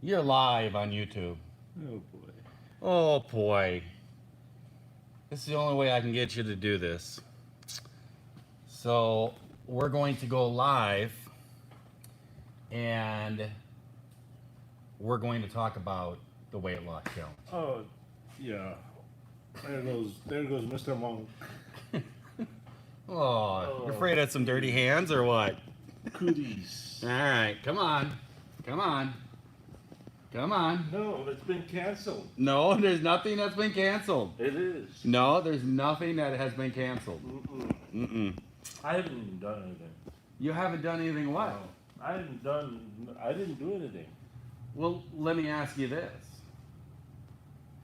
You're live on YouTube. Oh boy. Oh boy. This is the only way I can get you to do this. So we're going to go live and we're going to talk about the weight loss challenge. Oh, yeah. There goes Mr. Monk. Oh, you're afraid of some dirty hands or what? Cooties. All right, come on. Come on. Come on. No, it's been canceled. No, there's nothing that's been canceled. It is. No, there's nothing that has been canceled. Mm-mm. Mm-mm. I haven't even done anything. You haven't done anything what? No, I didn't do anything. Well, let me ask you this.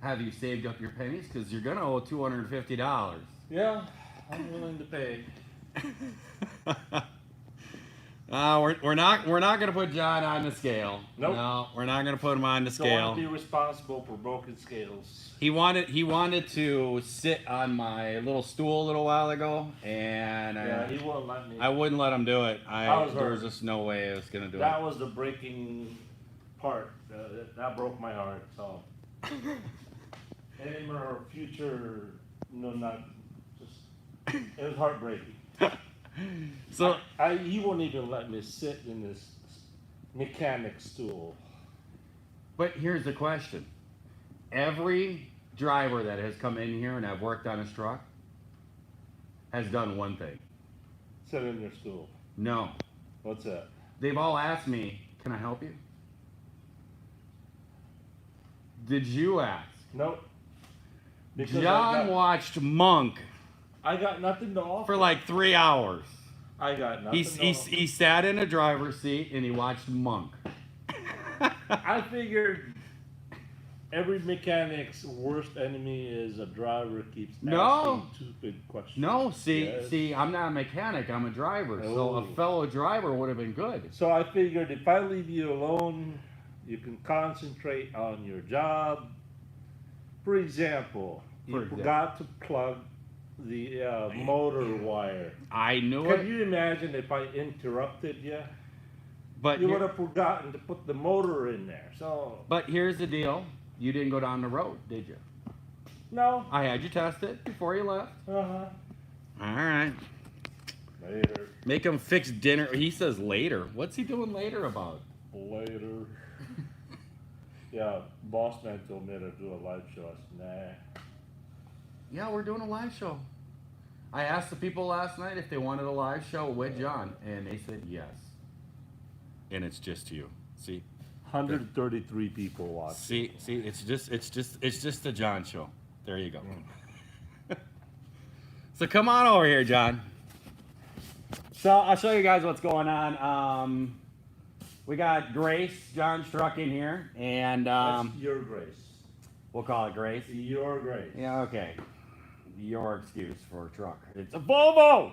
Have you saved up your pennies? Because you're going to owe $250. Yeah, I'm willing to pay. We're not going to put John on the scale. Nope. No, we're not going to put him on the Don't want scale. to be responsible for broken scales. He wanted to sit on my little stool a little while ago, and Yeah, he won't let me. I wouldn't let him do it. I was There hurt. was just no way I was going to do That it. was the breaking part. That broke my heart. So, him or future, no, not just. It was heartbreaking. So He won't even let me sit in this mechanic stool. But here's the question. Every driver that has come in here and I've worked on his truck has done one thing. Sit in your stool. No. What's that? They've all asked me, can I help you? Did you ask? Nope. Because John watched Monk I got nothing to offer. for like 3 hours. I got nothing to offer. He sat in a driver's seat and he watched Monk. I figured every mechanic's worst enemy is a driver keeps No. asking stupid questions. No, Yes. see, I'm not a mechanic, I'm a driver. So a Oh. fellow driver would have been good. So I figured if I leave you alone, you can concentrate on your job. For example, you forgot to plug the motor wire. I knew Can it, you imagine if I interrupted you? but You here- would have forgotten to put the motor in there. So, But here's the deal. You didn't go down the road, did you? no. I had you test it before you left. Uh-huh. All right. Later. Make him fix dinner. He says later. What's he doing later about? Later. Yeah, boss man told me to do a live show. I said, nah. Yeah, we're doing a live show. I asked the people last night if they wanted a live show with John, and they said yes. And it's just you. See? 133 people watching. See, it's just the John show. There you go. So come on over here, John. So I'll show you guys what's going on. We got Grace, John's truck in here, and That's your grace. we'll call it Grace. Your grace. Yeah, okay. Your excuse for a truck. It's a Volvo!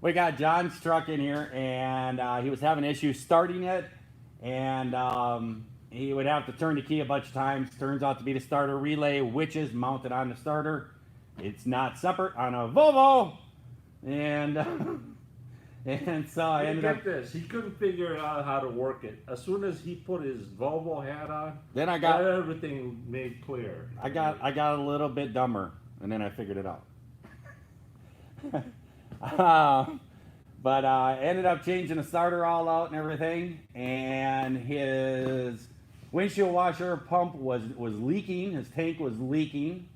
We got John's truck in here, and he was having issues starting it, and he would have to turn the key a bunch of times. Turns out to be the starter relay, which is mounted on the starter. It's not separate on a Volvo, and and so I ended up. Get this. He couldn't figure out how to work it. As soon as he put his Volvo hat on, Then I got everything made clear. I got a little bit dumber, and then I figured it out. But I ended up changing the starter all out and everything, and his windshield washer pump was leaking. His tank was leaking,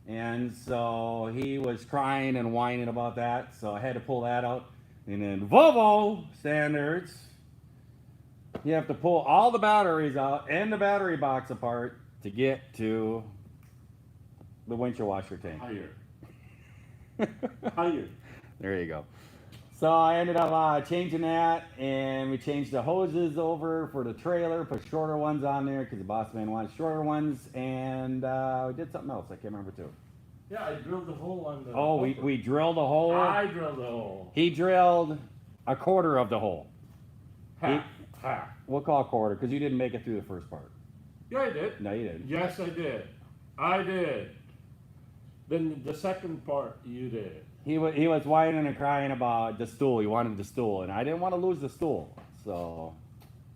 and so he was crying and whining about that. So I had to pull that out. And then Volvo standards, you have to pull all the batteries out and the battery box apart to get to the windshield washer tank. Higher. There you go. So I ended up changing that, and we changed the hoses over for the trailer, put shorter ones on there because the boss man wanted shorter ones, and we did something else I can't remember too. Yeah, I drilled the hole on the. Oh, we drilled a hole. I drilled the hole. He drilled a quarter of the hole. Ha. Ha. We'll call a quarter because you didn't make it through the first part. Yeah, I did. No, you didn't. Yes, I did. I did. Then the second part, you did. He was whining and crying about the stool. He wanted the stool, and I didn't want to lose the stool. So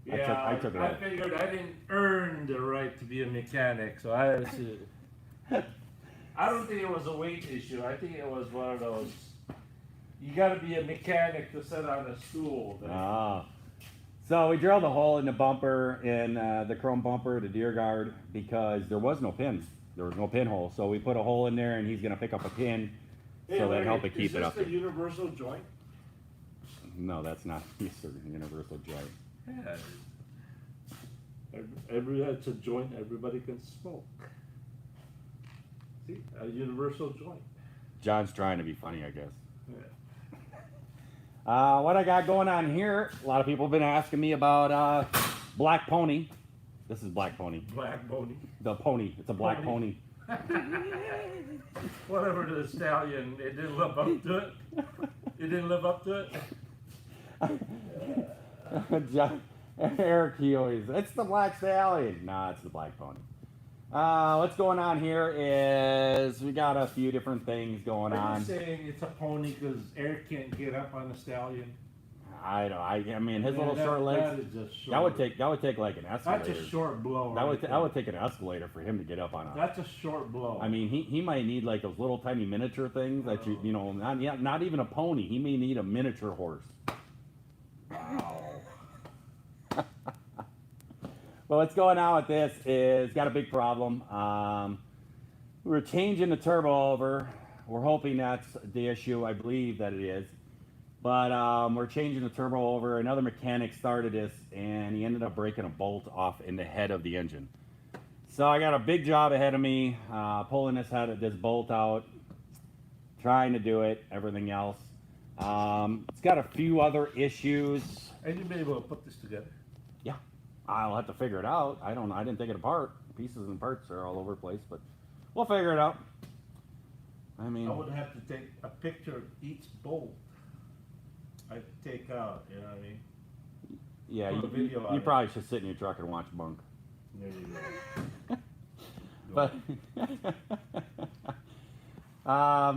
Yeah, I took it I out. figured I didn't earn the right to be a mechanic, so I had to. I don't think it was a weight issue. I think it was one of those. You got to be a mechanic to sit on a stool. Ah. So we drilled a hole in the bumper, in the chrome bumper, the deer guard, because there was no pin. There was no pinhole. So we put a hole in there, and he's going to pick up a pin, so that help it keep it up. Is this the universal joint? No, that's not a universal joint. Yeah. It's a joint everybody can smoke. See, a universal joint. John's trying to be funny, I guess. Yeah. What I got going on here, a lot of people have been asking me about Black Pony. This is Black Pony. Black pony. The pony. It's a black pony. Whatever the stallion, it didn't live up to it. It didn't live up to it. John, Eric, he always, it's the Black Stallion. Nah, it's the Black Pony. What's going on here is we got a few different things going Are on. you saying it's a pony because Eric can't get up on a stallion? I know. I mean, his Man, little short that legs. is just short. That would take like an escalator. That's a short blow. That right would take an escalator for him to get up on a. That's a short blow. I mean, he might need like those little tiny miniature things that you know, not even a pony. He may need a miniature horse. Wow. Well, what's going on with this is got a big problem. We're changing the turbo over. We're hoping that's the issue. I believe that it is. But we're changing the turbo over. Another mechanic started this, and he ended up breaking a bolt off in the head of the engine. So I got a big job ahead of me, pulling this bolt out, trying to do it, everything else. It's got a few other issues. And you'll be able to put this together. Yeah, I'll have to figure it out. I didn't take it apart. Pieces and parts are all over the place, but we'll figure it out. I mean, I would have to take a picture of each bolt I'd take out, you know what I mean? yeah, put a video on you it. probably should sit in your truck and watch bunk. There you go. But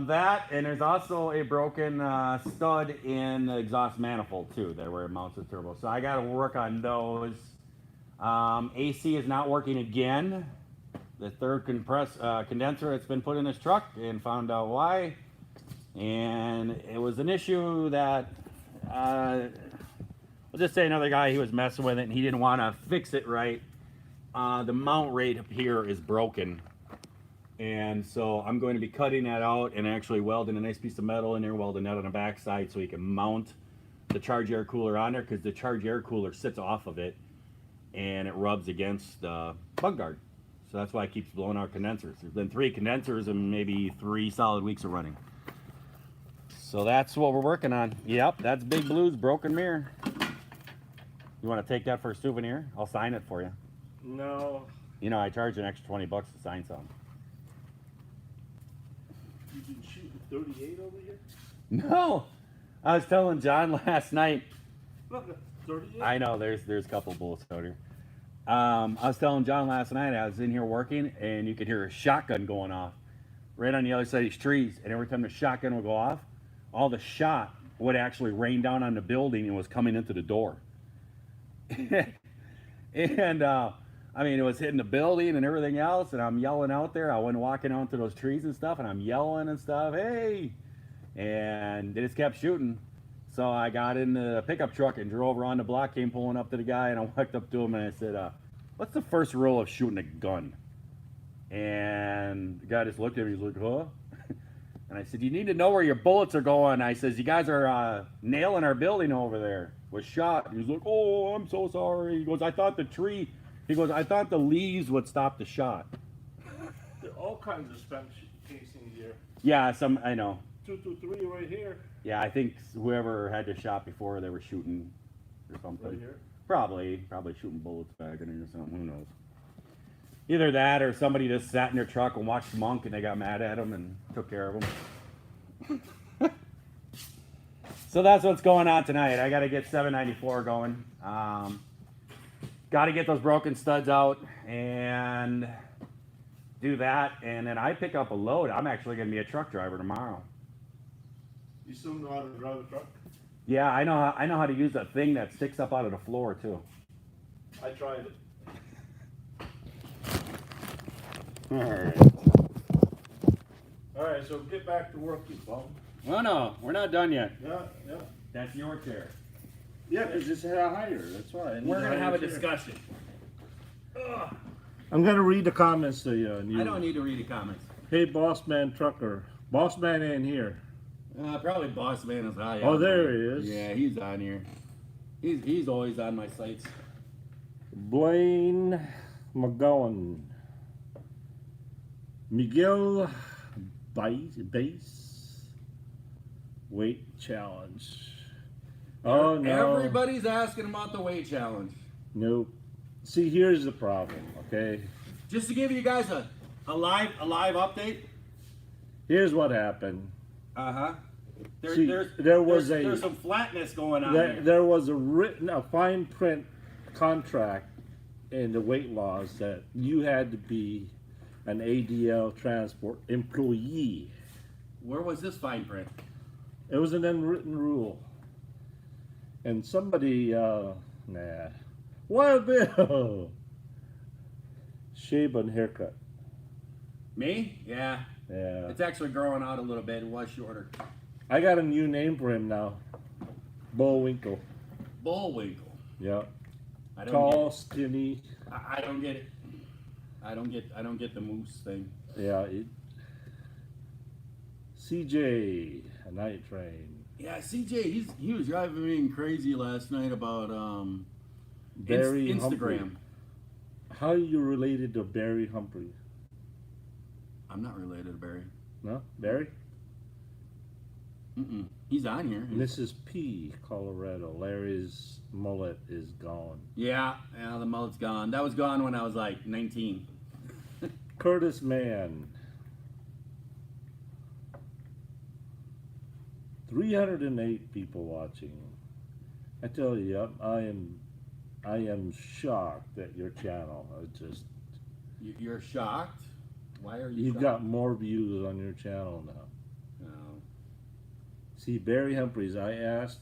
that, and there's also a broken stud in the exhaust manifold too, there where it mounts the turbo. So I got to work on those. AC is not working again. The third condenser that's been put in this truck, and found out why. And it was an issue that I'll just say another guy, he was messing with it and he didn't want to fix it right. The mount rate up here is broken, and so I'm going to be cutting that out and actually welding a nice piece of metal in there, welding that on the back side so we can mount the charge air cooler on there, because the charge air cooler sits off of it and it rubs against the bug guard. So that's why it keeps blowing out condensers. There's been 3 condensers and maybe 3 solid weeks of running. So that's what we're working on. Yep, that's Big Blue's broken mirror. You want to take that for a souvenir? I'll sign it for you. No. You know, I charge an extra $20 to sign something. You've been shooting 38 over here? No, I was telling John last night. Look, 38. I know there's a couple bullets out here. I was telling John last night, I was in here working, and you could hear a shotgun going off right on the other side of these trees. And every time the shotgun would go off, all the shot would actually rain down on the building and was coming into the door. And I mean, it was hitting the building and everything else, and I'm yelling out there. I went walking out to those trees and stuff, and I'm yelling and stuff, hey! And they just kept shooting. So I got in the pickup truck and drove around the block, came pulling up to the guy, and I walked up to him and I said, what's the first rule of shooting a gun? And the guy just looked at me, he's like, huh? And I said, you need to know where your bullets are going. I says, you guys are nailing our building over there with shot. And he's like, oh, I'm so sorry. He goes, I thought I thought the leaves would stop the shot. There are all kinds of spent casings here. Yeah, I know. 223 right here. Yeah, I think whoever had the shot before, they were shooting or something. Right here. Probably shooting bullets back in it or something. Who knows? Either that or somebody just sat in their truck and watched Monk and they got mad at him and took care of him. So that's what's going on tonight. I got to get 794 going. Got to get those broken studs out and do that. And then I pick up a load. I'm actually going to be a truck driver tomorrow. You still know how to drive a truck? Yeah, I know how to use that thing that sticks up out of the floor too. I tried it. All right. All right, so get back to work, you bum. Oh no, we're not done yet. Yeah, yeah. That's your chair. Yeah, because it's higher. That's why. I need We're gonna higher have a chair. discussion. Ugh. I'm gonna read the comments to you. And you I don't need to read the comments. Hey, boss man trucker. Boss man ain't here. Probably Boss Man is high. Oh, on there there. he is. Yeah, he's on here. He's always on my sites. Blaine McGowan. Miguel Base. Weight challenge. Oh no. Everybody's asking about the weight challenge. Nope. See, here's the problem, okay? Just to give you guys a live update. Here's what happened. Uh-huh. See, There's some flatness going on there. There was a fine print contract in the weight laws that you had to be an ADL transport employee. Where was this fine print? It was an unwritten rule. And somebody, Wild Bill! Shave and haircut. Me? Yeah. Yeah. It's actually growing out a little bit. It was shorter. I got a new name for him now. Bullwinkle. Bullwinkle. Yep. I don't Tall, get it. skinny. I don't get it. I don't get the moose thing. Yeah. CJ, a night train. Yeah, CJ, he was driving me crazy last night about Barry Instagram. Humphrey. How are you related to Barry Humphrey? I'm not related to Barry. No? Barry? Mm-mm. He's on here. Mrs. P, Colorado. Larry's mullet is gone. Yeah, the mullet's gone. That was gone when I was like 19. Curtis Mann. 308 people watching. I tell you, I am shocked at your channel. You're shocked? Why are you You've shocked? got more views on your channel now. No. See, Barry Humphreys, I asked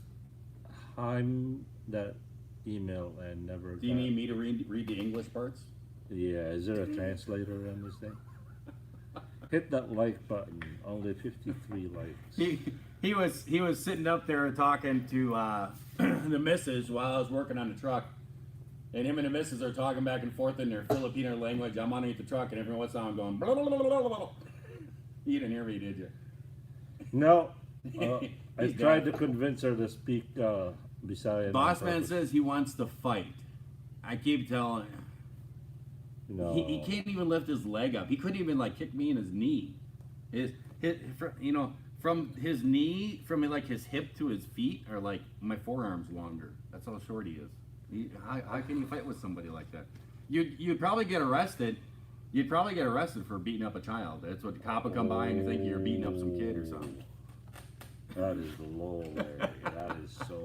him that email and never Do you got- need me to read the English parts? Yeah, is there a translator on this thing? Hit that like button. Only 53 likes. He was sitting up there talking to the missus while I was working on the truck. And him and the missus are talking back and forth in their Filipino language. I'm underneath the truck, and every once in a while I'm going, blah, blah, blah, blah, blah, blah. You didn't hear me, did you? No. I He's tried dead. to convince her to speak Bisaya. Boss man says he wants to fight. I keep telling him. No. He can't even lift his leg up. He couldn't even like kick me in his knee. From his knee, from like his hip to his feet are like my forearms longer. That's how short he is. How can you fight with somebody like that? You'd probably get arrested. You'd probably get arrested for beating up a child. That's what the cop would come by and you think you're beating up some kid or something. That is low, Larry. That is so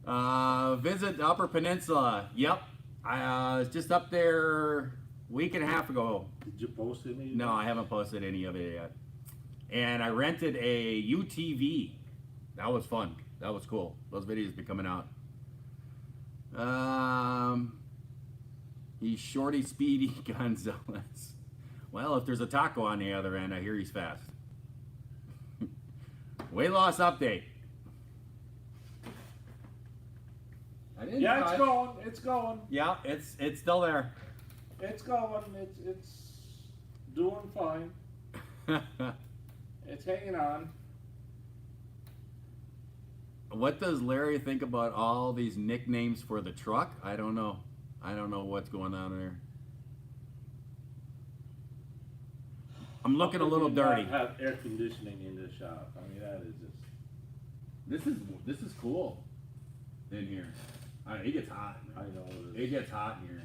low. Visit the Upper Peninsula. Yep. I was just up there a week and a half ago. Did you post any? No, I haven't posted any of it yet. And I rented a UTV. That was fun. That was cool. Those videos be coming out. He's Shorty Speedy Gonzalez. Well, if there's a taco on the other end, I hear he's fast. Weight loss update. Yeah, it's going. It's going. Yeah, it's still there. It's going. It's doing fine. It's hanging on. What does Larry think about all these nicknames for the truck? I don't know. I don't know what's going on there. I'm looking a little dirty. Have air conditioning in the shop. I mean, that is just. This is cool in here. It gets hot. I know It gets hot in here.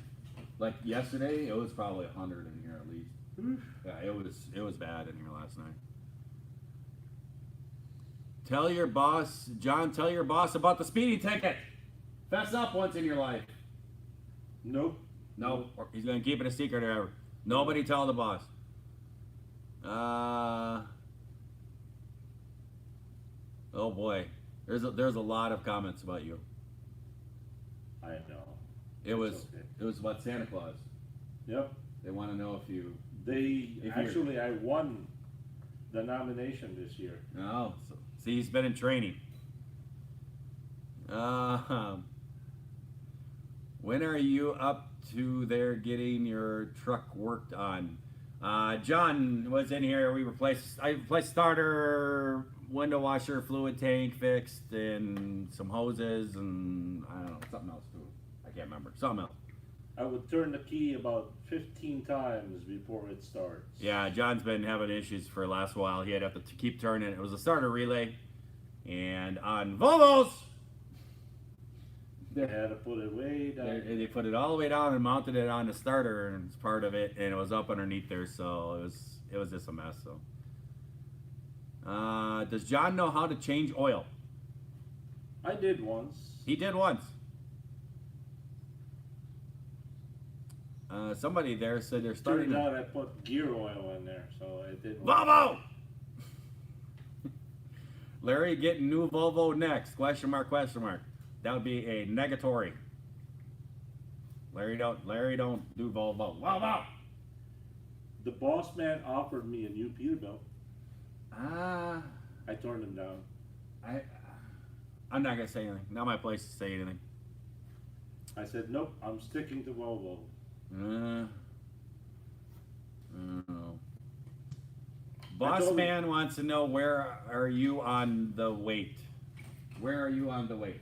Like yesterday, it was probably 100 in here at least. Yeah, it was bad in here last night. Tell your boss, John. Tell your boss about the speeding ticket. Fess up once in your life. Nope. No, or he's gonna keep it a secret or ever. Nobody tell the boss. Oh boy, there's a lot of comments about you. I know. It was okay. it was about Santa Claus. Yep. They want to know if you. I won the nomination this year. Oh, so, see, he's been in training. When are you up to there getting your truck worked on? John was in here. I replaced starter, window washer, fluid tank fixed, and some hoses, and I don't know, something else too. I can't remember. Something else. I would turn the key about 15 times before it starts. Yeah, John's been having issues for the last while. He had to keep turning. It was a starter relay, and on Volvos, They had to put it way down. they put it all the way down and mounted it on the starter, and it's part of it, and it was up underneath there, so it was just a mess. So, does John know how to change oil? I did once. He did once. Somebody there said they're starting. Turned out I put gear oil in there, so it didn't. Volvo. Larry getting new Volvo next? Question mark? Question mark. That would be a negatory. Larry don't do Volvo. Volvo. The boss man offered me a new Peterbilt. Ah. I turned him down. I'm not gonna say anything. Not my place to say anything. I said nope. I'm sticking to Volvo. Boss man wants to know, where are you on the weight? Where are you on the weight?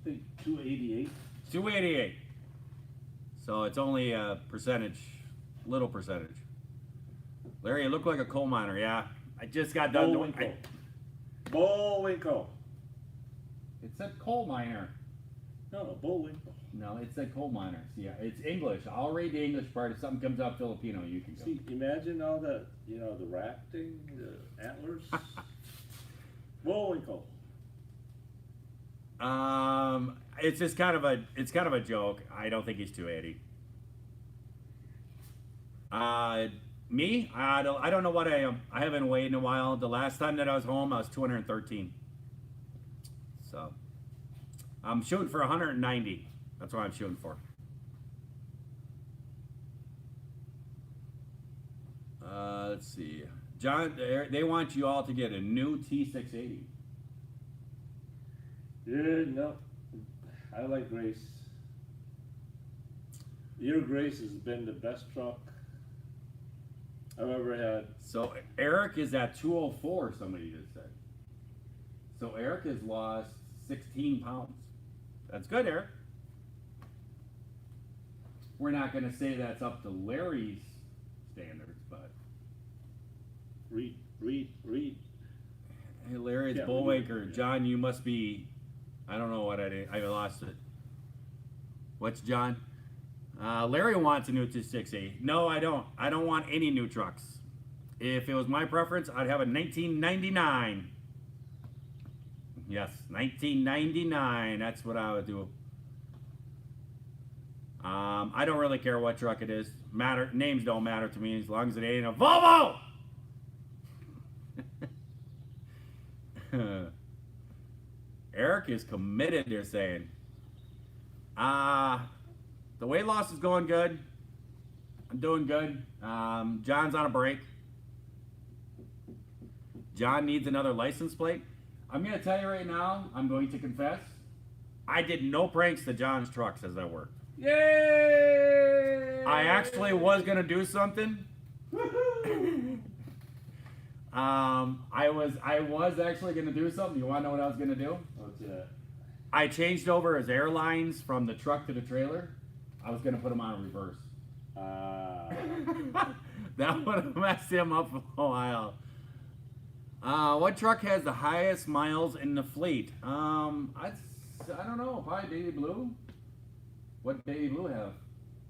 I think 288. 288. So it's only a percentage, little percentage. Larry, you look like a coal miner. Yeah, I just got done doing. Bullwinkle. It said coal miner. No, Bullwinkle. No, it said coal miner. See, yeah, it's English. I'll read the English part. If something comes out Filipino, you can go. See, imagine all the, the rafting, the antlers. Bullwinkle. It's just kind of a joke. I don't think he's 280. Me? I don't know what I am. I haven't weighed in a while. The last time that I was home, I was 213. So I'm shooting for 190. That's what I'm shooting for. Let's see. John, they want you all to get a new T680. Yeah, no. I like Grace. Your Grace has been the best truck I've ever had. So Eric is at 204, somebody just said. So Eric has lost 16 pounds. That's good, Eric. We're not going to say that's up to Larry's standards, but... Read. Hey, Larry, it's Yeah, Bullwaker. yeah. John, you must be... I don't know what I did. I lost it. What's John? Larry wants a new 260. No, I don't. I don't want any new trucks. If it was my preference, I'd have a 1999. Yes, 1999. That's what I would do. I don't really care what truck it is. Names don't matter to me as long as it ain't a Volvo. Eric is committed, they're saying. The weight loss is going good. I'm doing good. John's on a break. John needs another license plate. I'm going to tell you right now, I'm going to confess, I did no pranks to John's trucks as I worked. Yay! I actually was going to do something. I was actually going to do something. You want to know what I was going to do? What's that? I changed over his airlines from the truck to the trailer. I was going to put him on reverse. That would have messed him up for a while. What truck has the highest miles in the fleet? I don't know. Probably Baby Blue. What Baby Blue have?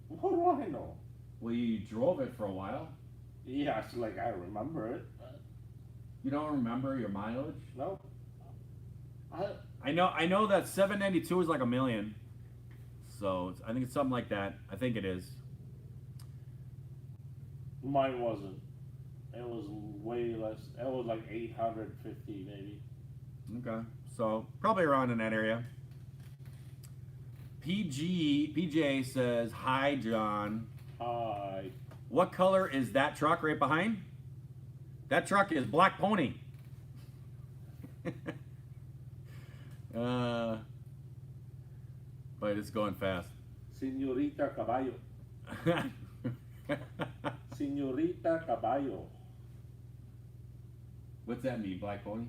What do I know? Well, you drove it for a while. Yeah, it's like I remember it. You don't remember your mileage? No. I know that 792 is like 1 million. So I think it's something like that. I think it is. Mine wasn't. It was way less. It was like 850 maybe. Okay, so probably around in that area. PJ says, "Hi, John. Hi. What color is that truck right behind? That truck is Black Pony." But it's going fast. Señorita Caballo. Señorita Caballo. What's that mean, Black Pony?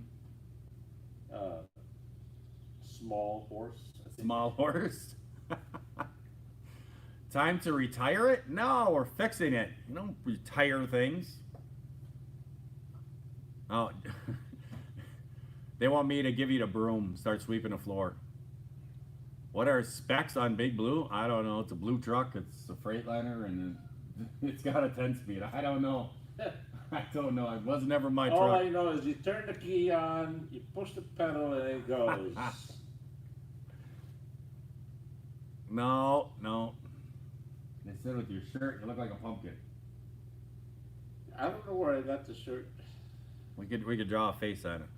Small horse. I think. Small horse? Time to retire it? No, we're fixing it. You don't retire things. Oh, they want me to give you the broom, start sweeping the floor. What are specs on Big Blue? I don't know. It's a blue truck. It's a Freightliner, and it's got a 10-speed. I don't know. I don't know. It was never my All truck. I know is you turn the key on, you push the pedal, and it goes. No. They said with your shirt, you look like a pumpkin. I don't know where I got the shirt. We could draw a face on it.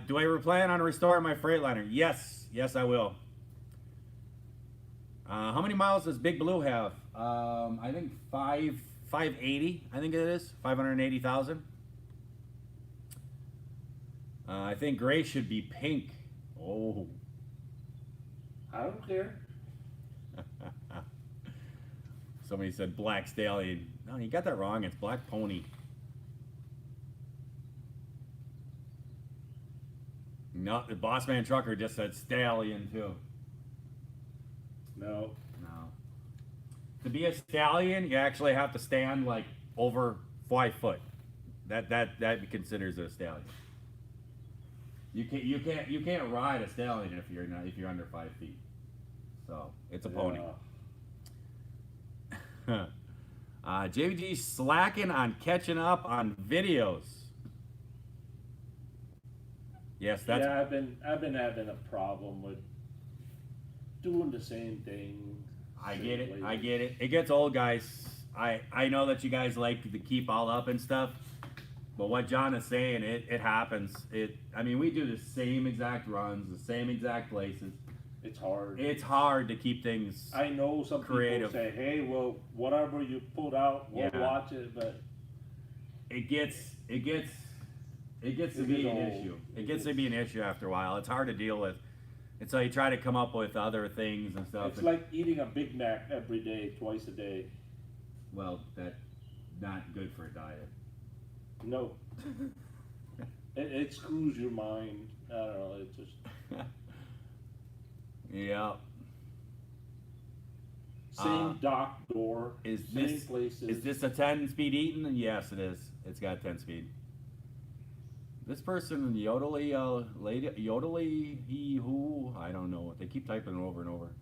Do I plan on restoring my Freightliner? Yes, I will. How many miles does Big Blue have? I think 580. I think it is 580,000. I think gray should be pink. Oh. I don't care. Somebody said Black Stallion. No, you got that wrong. It's Black Pony. No, the Boss Man Trucker just said Stallion too. No. To be a stallion, you actually have to stand like over 5 foot. That considers a stallion. You can't ride a stallion if you're under 5 feet. So it's a pony. JBG slacking on catching up on videos. Yes, that's. Yeah, I've been having a problem with doing the same thing. I get it. It gets old, guys. I know that you guys like to keep all up and stuff, but what John is saying, it happens. I mean, we do the same exact runs, the same exact places. It's hard. It's hard to keep things. I know some creative. people say, "Hey, well, whatever you put out, we'll watch it," but it gets to be an issue. It gets to be an issue after a while. It's hard to deal with. And so you try to come up with other things and stuff. It's like eating a Big Mac every day, twice a day. Well, that's not good for a diet. No. it screws your mind. I don't know. It just. Yeah. Same dock door. Same places. Is this a 10-speed Eaton? Yes, it is. It's got 10-speed. This person, yodely, he, who, I don't know. They keep typing it over and over.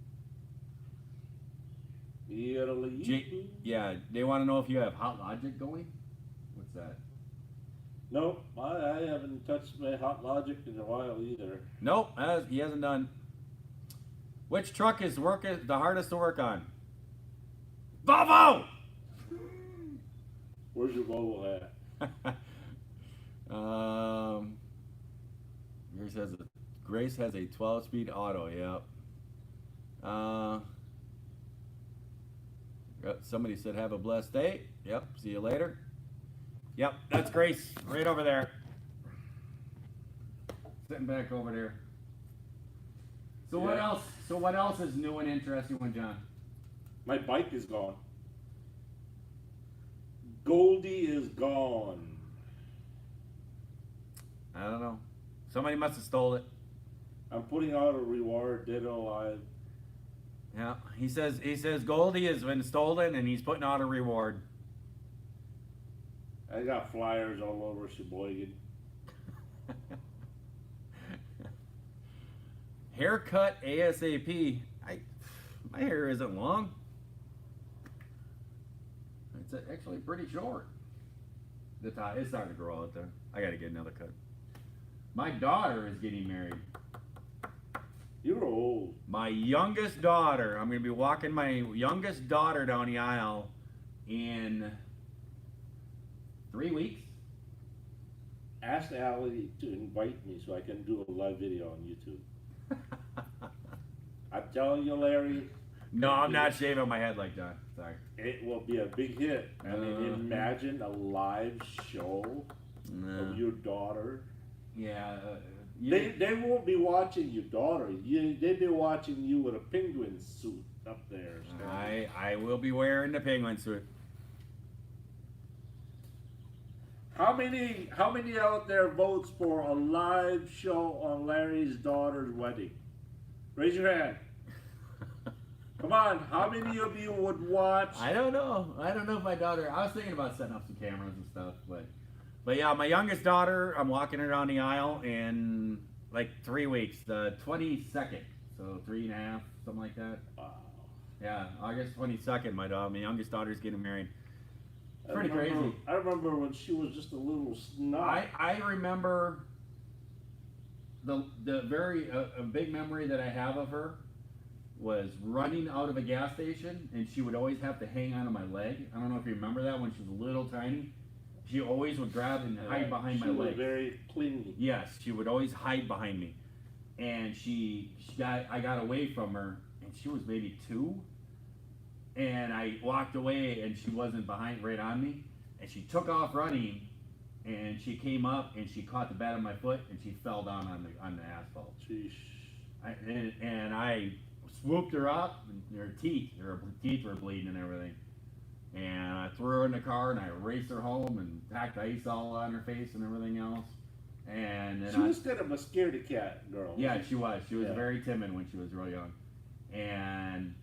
Yeah, they want to know if you have Hot Logic going. What's that? Nope, I haven't touched my Hot Logic in a while either. Nope, he hasn't done. Which truck is the hardest to work on? Volvo! Where's your Volvo at? Grace has a 12-speed auto. Yep. Somebody said have a blessed day. Yep. See you later. Yep. That's Grace right over there. Sitting back over there. So what else? So what else is new and interesting with John? My bike is gone. Goldie is gone. I don't know. Somebody must have stole it. I'm putting out a reward, ditto. Yeah, he says Goldie has been stolen and he's putting out a reward. I got flyers all over Sheboygan. Haircut ASAP. My hair isn't long. It's actually pretty short. It's starting to grow out there. I gotta get another cut. My daughter is getting married. You're old. My youngest daughter. I'm gonna be walking my youngest daughter down the aisle in 3 weeks. ask Allie to invite me so I can do a live video on YouTube. I'm telling you, Larry. No, I'm not shaving my head like that. Sorry. It will be a big hit. I mean, imagine a live show of your daughter. Yeah. They won't be watching your daughter. They'll be watching you with a penguin suit up there. I will be wearing the penguin suit. How many out there votes for a live show on Larry's daughter's wedding? Raise your hand. Come on, how many of you would watch? I don't know. I don't know if my daughter. I was thinking about setting up some cameras and stuff, but yeah, my youngest daughter. I'm walking her down the aisle in like 3 weeks, the 22nd, so 3.5, something like that. Wow. Yeah, August 22nd. My youngest daughter's getting married. It's pretty crazy. I remember when she was just a little snot. I remember the very a big memory that I have of her was running out of a gas station, and she would always have to hang onto my leg. I don't know if you remember that when she was a little tiny. She always would grab and hide behind my leg. She was very clingy. Yes, she would always hide behind me, and I got away from her, and she was maybe 2. And I walked away, and she wasn't right on me, and she took off running, and she came up, and she caught the back of my foot, and she fell down on the asphalt. Sheesh. And I swooped her up, and her teeth were bleeding and everything, and I threw her in the car, and I raced her home, and packed ice all on her face and everything else. And then she was kind of a scaredy cat girl. Yeah, she was. She was very timid when she was real young, and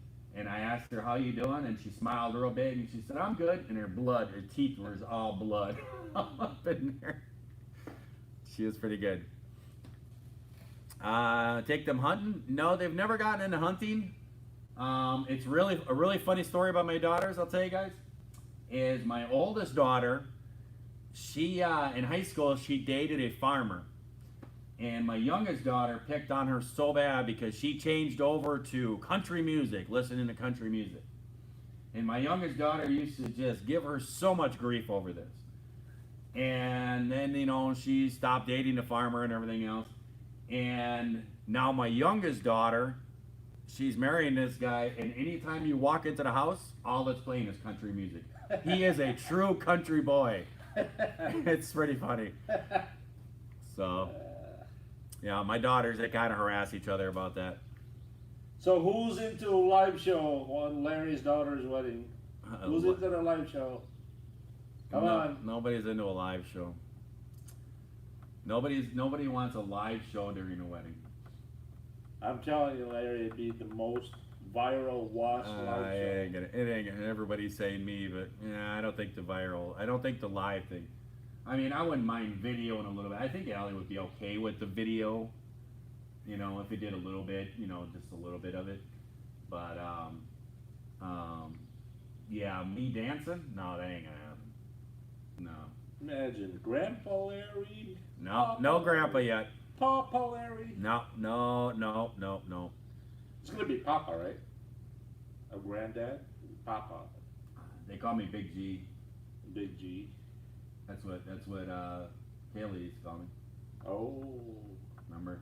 I asked her, how you doing? And she smiled real big, and she said, I'm good. And her teeth were all blood up in there. She was pretty good. Take them hunting? No, they've never gotten into hunting. It's a really funny story about my daughters, I'll tell you guys. Is my oldest daughter, she, in high school, she dated a farmer. And my youngest daughter picked on her so bad because she changed over to country music, listening to country music. And my youngest daughter used to just give her so much grief over this. And then, she stopped dating the farmer and everything else. And now my youngest daughter, she's marrying this guy, and anytime you walk into the house, all that's playing is country music. He is a true country boy. It's pretty funny. So... yeah, my daughters, they kind of harass each other about that. So who's into a live show on Larry's daughter's wedding? Who's into the live show? Come on. Nobody's into a live show. Nobody wants a live show during a wedding. I'm telling you, Larry, it'd be the most viral watch live show. It ain't gonna. Everybody's saying me, but yeah, I don't think the live thing. I mean, I wouldn't mind videoing a little bit. I think Allie would be okay with the video, if it did a little bit, just a little bit of it. But, yeah, me dancing? No, that ain't gonna happen. No. Imagine Grandpa Larry. No Grandpa yet. Papa Larry. No. It's gonna be Papa, right? A granddad? Papa. They call me Big G. Big G. That's what Kaylee used to call me. Oh. Remember?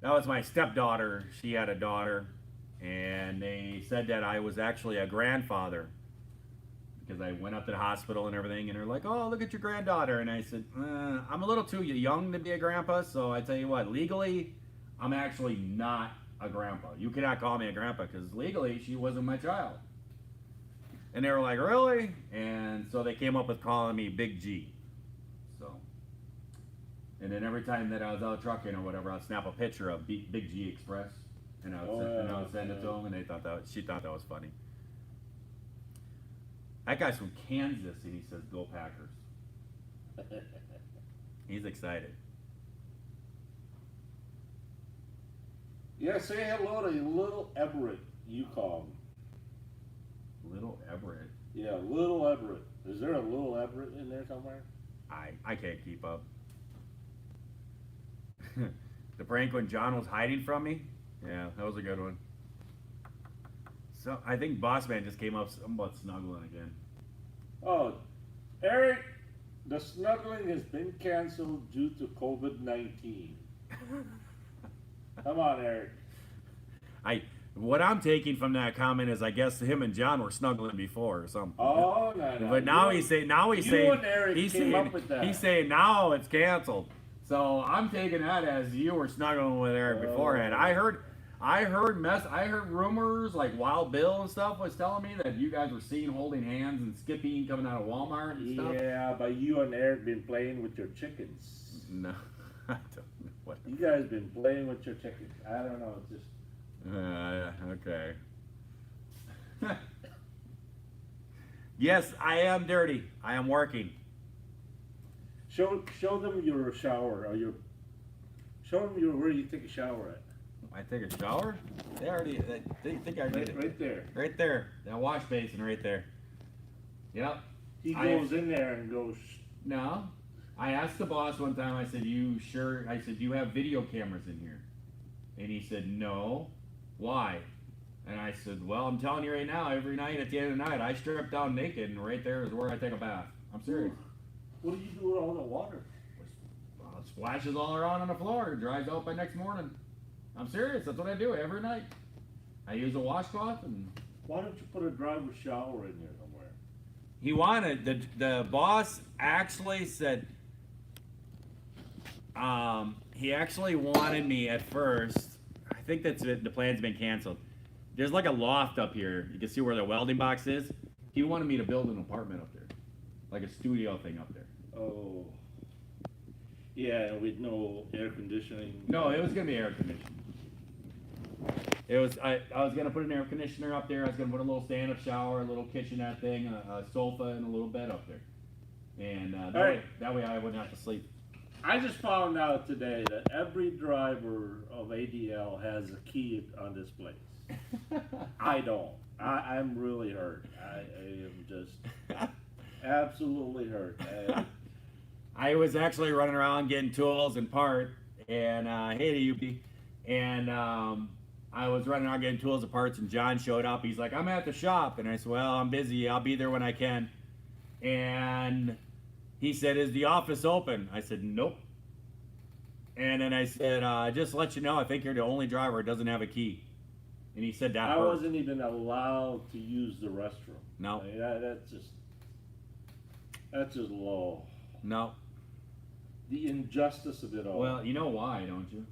That was my stepdaughter. She had a daughter, and they said that I was actually a grandfather because I went up to the hospital and everything, and they're like, oh, look at your granddaughter. And I said, I'm a little too young to be a grandpa, so I tell you what, legally, I'm actually not a grandpa. You cannot call me a grandpa because legally she wasn't my child. And they were like, really? And so they came up with calling me Big G. So, and then every time that I was out trucking or whatever, I'd snap a picture of Big G Express, and I would send it to them, and she thought that was funny. That guy's from Kansas, and he says, "Go Packers." He's excited. Yeah, say hello to little Everett, you call him. Little Everett. Yeah, little Everett. Is there a little Everett in there somewhere? I can't keep up. The prank when John was hiding from me? Yeah, that was a good one. So I think Boss Man just came up somewhat snuggling again. Oh, Eric, The snuggling has been canceled due to COVID-19. Come on, Eric. What I'm taking from that comment is, I guess him and John were snuggling before or something. Oh, no. But now he's saying, and Eric came up with that. He's saying now it's canceled. So I'm taking that as you were snuggling with Eric beforehand. I heard rumors like Wild Bill and stuff was telling me that you guys were seen holding hands and skipping coming out of Walmart and stuff. Yeah, but you and Eric been playing with your chickens. No, I don't know what. You guys been playing with your chickens. I don't know. It's just. Okay. Yes, I am dirty. I am working. Show them your shower or your. Show them where you take a shower at. I take a shower? They think I did it. Right there. Right there. That wash basin right there. Yep. He goes in there and goes. No. I asked the boss one time, I said, you sure? I said, do you have video cameras in here? And he said, no. Why? And I said, well, I'm telling you right now, every night at the end of the night, I strip down naked, and right there is where I take a bath. I'm serious. What do you do with all the water? Well, it splashes all around on the floor. It dries out by next morning. I'm serious. That's what I do every night. I use a washcloth and. Why don't you put a driver's shower in there somewhere? He wanted the boss actually said. He actually wanted me at first. I think that's it. The plan's been canceled. There's like a loft up here. You can see where the welding box is. He wanted me to build an apartment up there, like a studio thing up there. Oh. Yeah, with no air conditioning. No, it was gonna be air conditioning. It was. I was gonna put an air conditioner up there. I was gonna put a little stand-up shower, a little kitchenette thing, a sofa, and a little bed up there. And that way I wouldn't have to sleep. I just found out today that every driver of ADL has a key on this place. I don't. I'm really hurt. I am just absolutely hurt. I was actually running around getting tools and parts, and hey to UP, and I was running around getting tools and parts, and John showed up. He's like, I'm at the shop, and I said, well, I'm busy. I'll be there when I can. And he said, is the office open? I said, nope. And then I said, just to let you know, I think you're the only driver who doesn't have a key. And he said that I hurt. wasn't even allowed to use the restroom. No. I mean, that's just low. No. The injustice of it all. Well, you know why, don't you?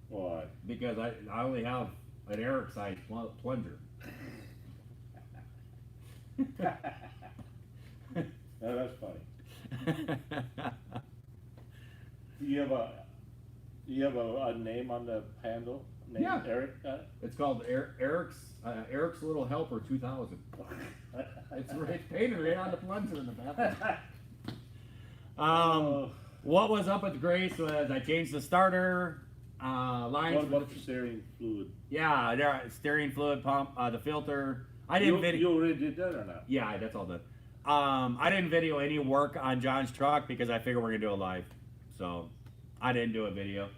Why? Because I only have an Eric-sized plunger. That's funny. Do you have a name on the handle? Name Yeah. Eric? It's called Eric's Little Helper 2000. It's painted right on the plunger in the bathroom. What was up with Grace was I changed the starter lines. What about the steering fluid? Yeah, steering fluid pump, the filter. I didn't video. You already did that or not? Yeah, that's all done. I didn't video any work on John's truck because I figured we're gonna do it live, so I didn't do a video.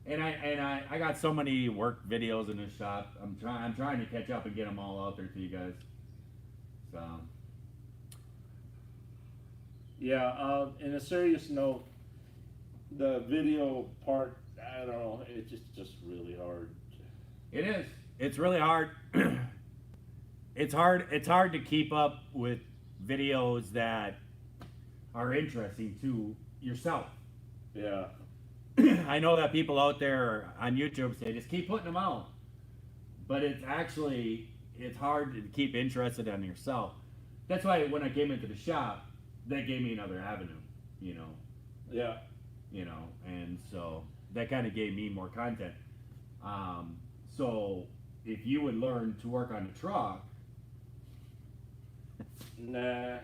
And I got so many work videos in this shop. I'm trying to catch up and get them all out there to you guys. So. Yeah. In a serious note, the video part, I don't know. It's just really hard. It is. It's really hard. It's hard to keep up with videos that are interesting to yourself. Yeah. I know that people out there on YouTube say just keep putting them out, but it's hard to keep interested in yourself. That's why when I came into the shop, that gave me another avenue, you know. Yeah. You know, and so that kind of gave me more content. So if you would learn to work on a truck, nah.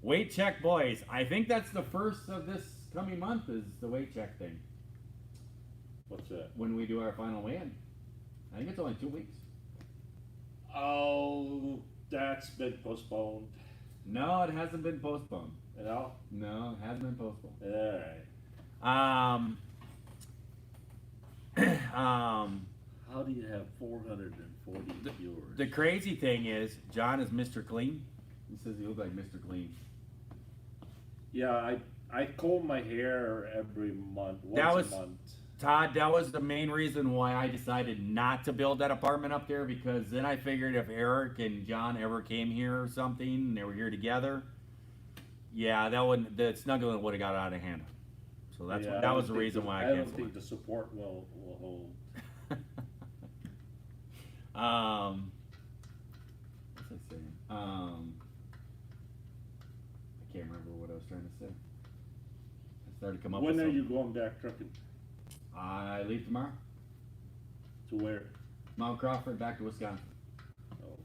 Weight check, boys. I think that's the first of this coming month is the weight check thing. What's that? When we do our final weigh-in. I think it's only 2 weeks. Oh, that's been postponed. No, it hasn't been postponed. You know? No, it hasn't been postponed. All right. How do you have 440 viewers? The crazy thing is, John is Mr. Clean. He says he looks like Mr. Clean. Yeah, I comb my hair every month, That once was- a month. Todd, that was the main reason why I decided not to build that apartment up there, because then I figured if Eric and John ever came here or something and they were here together, yeah, the snuggling would have got out of hand. So Yeah, I that don't was the think reason why I I don't canceled think it. the support will hold. What's I saying? I can't remember what I was trying to say. I started to come up When with are you something. going back trucking? I leave tomorrow. To where? Mount Crawford back to Wisconsin. Oh.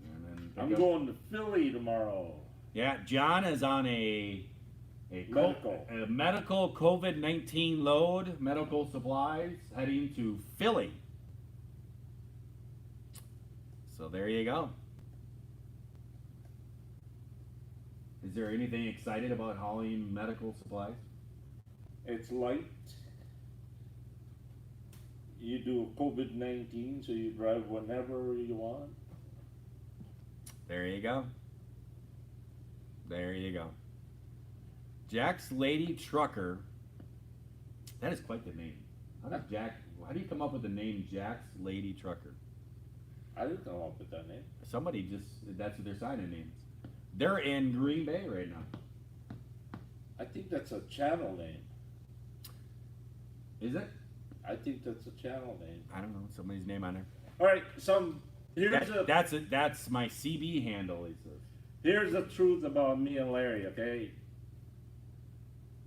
And then I'm pick up- going to Philly tomorrow. Yeah, John is on a medical COVID-19 load, medical supplies, heading to Philly. So there you go. Is there anything excited about hauling medical supplies? It's light. You do COVID-19, so you drive whenever you want. There you go. There you go. Jack's Lady Trucker. That is quite the name. How do you come up with the name Jack's Lady Trucker? I didn't come up with that name. Somebody that's what their sign-in name is. They're in Green Bay right now. I think that's a channel name. Is it? I think that's a channel name. I don't know. Somebody's name on there. All right, That's my CB handle, he says. Here's the truth about me and Larry, okay?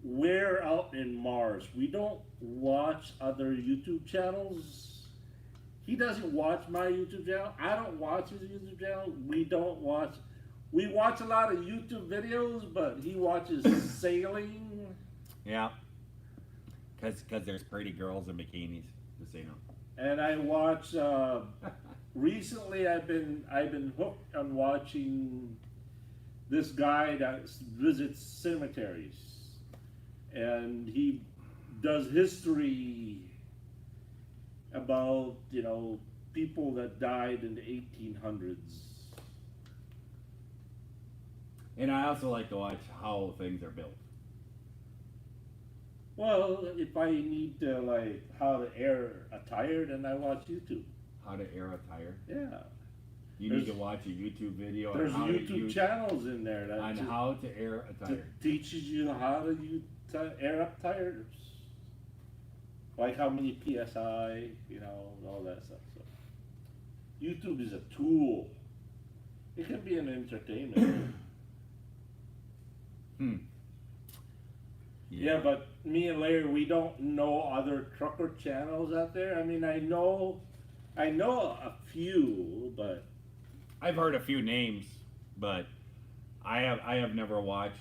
We're out in Mars. We don't watch other YouTube channels. He doesn't watch my YouTube channel. I don't watch his YouTube channel. We watch a lot of YouTube videos, but he watches sailing. Yeah. Because there's pretty girls in bikinis, just so you know. And I watch, recently I've been hooked on watching this guy that visits cemeteries, and he does history about people that died in the 1800s. And I also like to watch how things are built. Well, if I need to how to air a tire, then I watch YouTube. How to air a tire. Yeah, You need to watch a YouTube video there's on how YouTube channels in there on how to air a tire. teaches you how to air up tires, like how many psi, all that stuff. So, YouTube is a tool. It can be an entertainment. Yeah, but me and Larry, we don't know other trucker channels out there. I mean, I know a few, but I've heard a few names, but I have never watched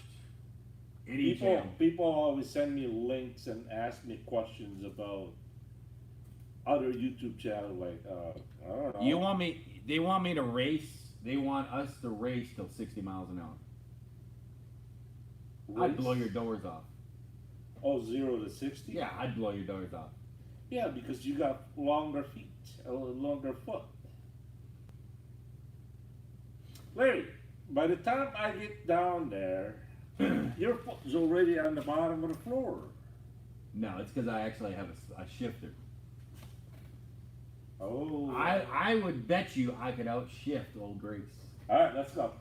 any channel. people always send me links and ask me questions about other YouTube channels. Like, I don't know. They want me to race. They want us to race till 60 miles an hour. I'd blow your doors off. Oh, 0 to 60? Yeah, I'd blow your doors off. Yeah, because you got longer feet, a longer foot. Larry, by the time I get down there, your foot's already on the bottom of the floor. No, it's because I actually have a shifter. Oh. I would bet you I could outshift old Grace. All right, let's go.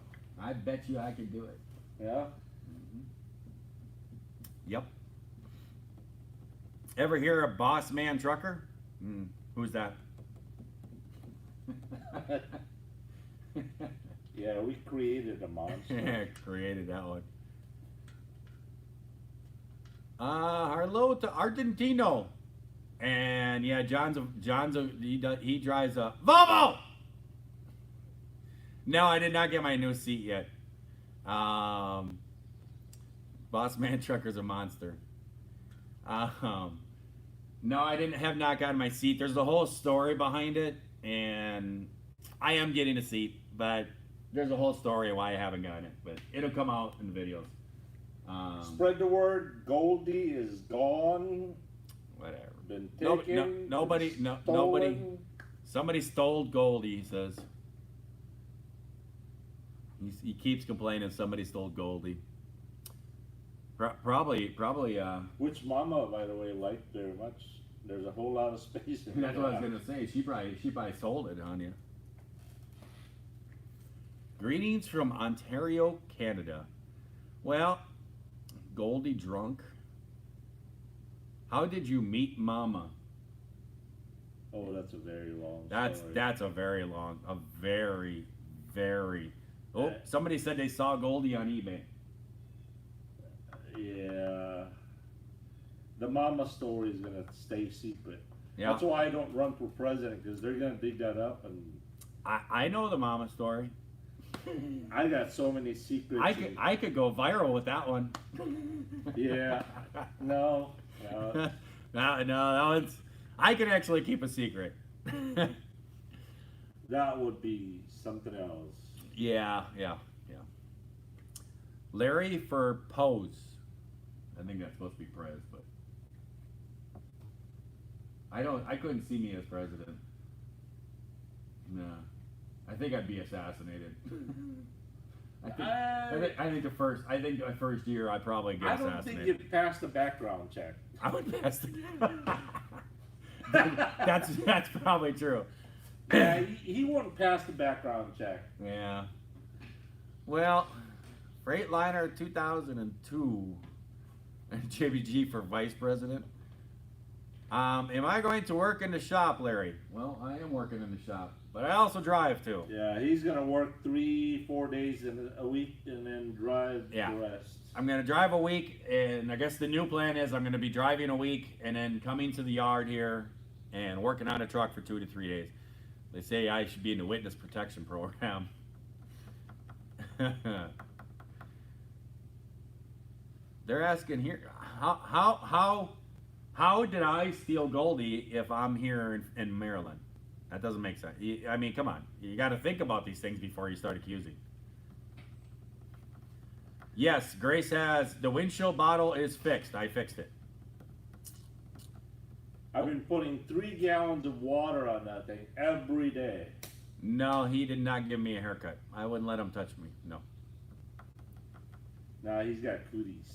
I bet you I could do it. Yeah? Yep. Ever hear of Boss Man Trucker? Who's that? Yeah, we created a monster. Created that one. Hello to Argentino. And yeah, he drives a Volvo. No, I did not get my new seat yet. Boss Man Trucker's a monster. No, I have not gotten my seat. There's a whole story behind it, and I am getting a seat, but there's a whole story of why I haven't gotten it. But it'll come out in the videos. Spread the word. Goldie is gone. Whatever. Been taken. Nobody. Somebody stole Goldie. He says. He keeps complaining somebody stole Goldie. Probably. Which Mama, by the way, liked very much. There's a whole lot of space in That's there. what I was gonna say. She probably sold it on you. Greetings from Ontario, Canada. Well, Goldie drunk. How did you meet Mama? Oh, that's a very long story. That's a very long, a very, very. Oh, somebody said they saw Goldie on eBay. Yeah. The Mama story is gonna stay secret. Yeah. That's why I don't run for president, because they're gonna dig that up, and I know the Mama story. I got so many secrets. I could go viral with that one. Yeah. No. No, that one's. I can actually keep a secret. That would be something else. Yeah. Larry for pose. I think that's supposed to be Prez, but I couldn't see me as president. No. I think I'd be assassinated. I think the first year I'd probably get assassinated. I don't think you'd pass the background check. I would pass the. that's probably true. Yeah, he wouldn't pass the background check. Yeah. Well, Freightliner 2002 and JBG for vice president. Am I going to work in the shop, Larry? Well, I am working in the shop, but I also drive too. Yeah, he's gonna work 3-4 days in a week and then drive the rest. I'm gonna drive a week, and I guess the new plan is I'm gonna be driving a week and then coming to the yard here and working on a truck for 2 to 3 days. They say I should be in the witness protection program. They're asking here, how did I steal Goldie if I'm here in Maryland? That doesn't make sense. I mean, come on. You got to think about these things before you start accusing. Yes, Grace has. The windshield bottle is fixed. I fixed it. I've been putting 3 gallons of water on that thing every day. No, he did not give me a haircut. I wouldn't let him touch me. No. Nah, he's got cooties.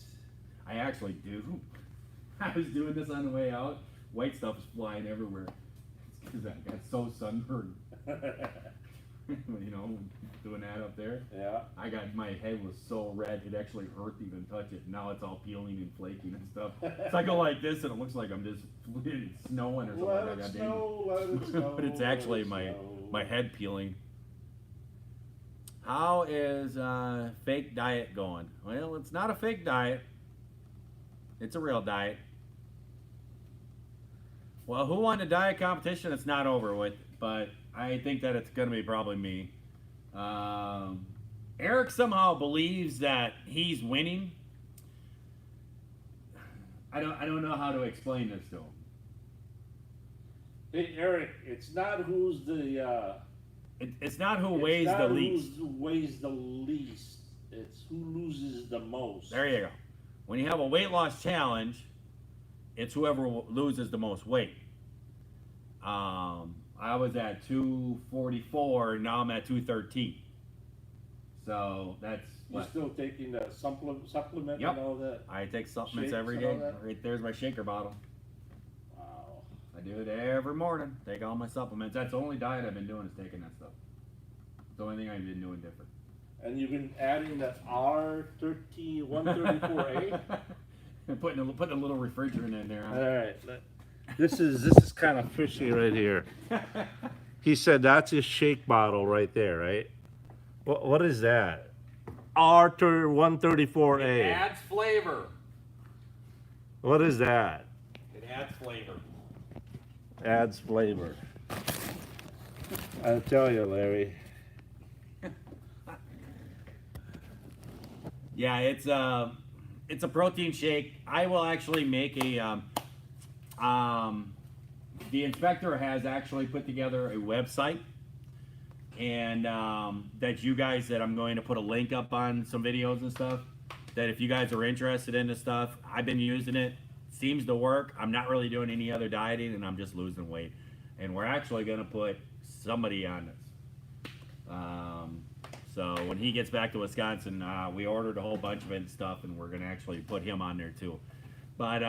I actually do. I was doing this on the way out. White stuff is flying everywhere. It's because I got so sunburned. You know, doing that up there. Yeah. My head was so red it actually hurt to even touch it. Now it's all peeling and flaking and stuff. So I go like this and it looks like I'm just it's snowing or something. Let it snow. But it's actually my head peeling. How is fake diet going? Well, it's not a fake diet. It's a real diet. Well, who won the diet competition? It's not over with, but I think that it's going to be probably me. Eric somehow believes that he's winning. I don't know how to explain this to him. Hey, Eric, it's not who's the... It's not who weighs the least. Who weighs the least. It's who loses the most. There you go. When you have a weight loss challenge, it's whoever loses the most weight. I was at 244, now I'm at 213. So that's You're still taking the supplement Yep. and all that? I take supplements Shakes every and day. all that? Right there's my shaker bottle. Wow. I do it every morning. Take all my supplements. That's the only diet I've been doing is taking that stuff. It's the only thing I've been doing different. And you've been adding the R134A? And putting a little refrigerant in there. All right. This is kind of fishy right here. He said that's his shake bottle right there, right? What is that? R134A. It adds flavor. What is that? It adds flavor. Adds flavor. I'll tell you, Larry. Yeah, it's a protein shake. I will actually make a the inspector has actually put together a website, and that you guys that I'm going to put a link up on some videos and stuff, that if you guys are interested in this stuff, I've been using it. Seems to work. I'm not really doing any other dieting, and I'm just losing weight. And we're actually going to put somebody on this. So when he gets back to Wisconsin, we ordered a whole bunch of it and stuff, and we're gonna actually put him on there too. But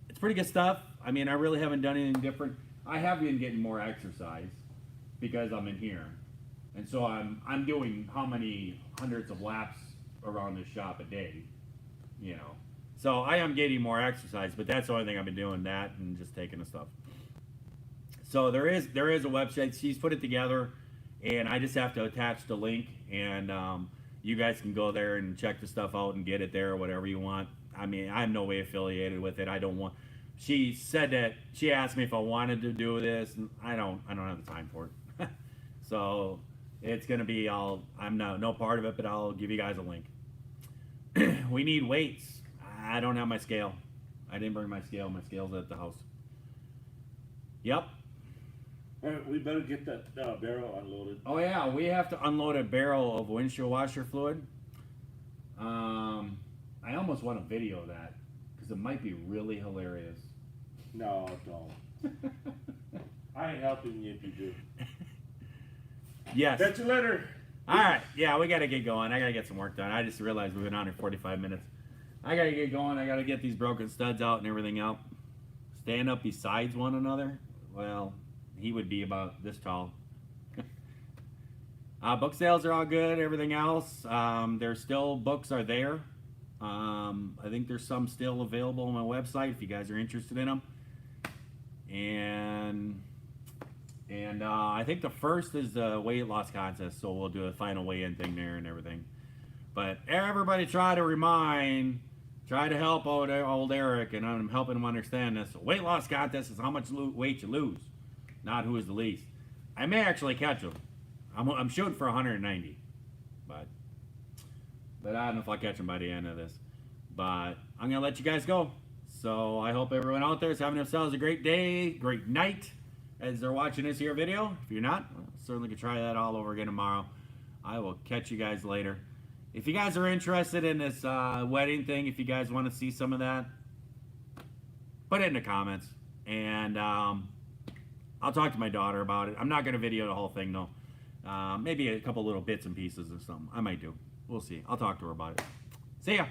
it's pretty good stuff. I mean, I really haven't done anything different. I have been getting more exercise because I'm in here, and so I'm doing how many hundreds of laps around this shop a day, you know. So I am getting more exercise, but that's the only thing I've been doing, that and just taking the stuff. So there is a website. She's put it together, and I just have to attach the link, and you guys can go there and check the stuff out and get it there or whatever you want. I mean, I'm no way affiliated with it. I don't want. She said that she asked me if I wanted to do this, and I don't have the time for it. So it's gonna be I'm no part of it, but I'll give you guys a link. We need weights. I don't have my scale. I didn't bring my scale. My scale's at the house. Yep. All right, we better get that barrel unloaded. Oh yeah, we have to unload a barrel of windshield washer fluid. I almost want a video of that because it might be really hilarious. No, don't. I ain't helping you if you do. Yes. Catch you later. All right. Yeah, we got to get going. I got to get some work done. I just realized we've been on here 45 minutes. I got to get going. I got to get these broken studs out and everything out. Stand up besides one another. Well, he would be about this tall. Book sales are all good. Everything else, there's still books are there. I think there's some still available on my website if you guys are interested in them. And I think the first is the weight loss contest, so we'll do a final weigh-in thing there and everything. But everybody try to help old Eric, and I'm helping him understand this. Weight loss contest is how much weight you lose, not who is the least. I may actually catch him. I'm shooting for 190, but I don't know if I'll catch him by the end of this. But I'm gonna let you guys go. So I hope everyone out there is having themselves a great day, great night, as they're watching this here video. If you're not, well, certainly could try that all over again tomorrow. I will catch you guys later. If you guys are interested in this wedding thing, if you guys want to see some of that, put it in the comments, and I'll talk to my daughter about it. I'm not going to video the whole thing, though. Maybe a couple little bits and pieces or something. I might do. We'll see. I'll talk to her about it. See ya.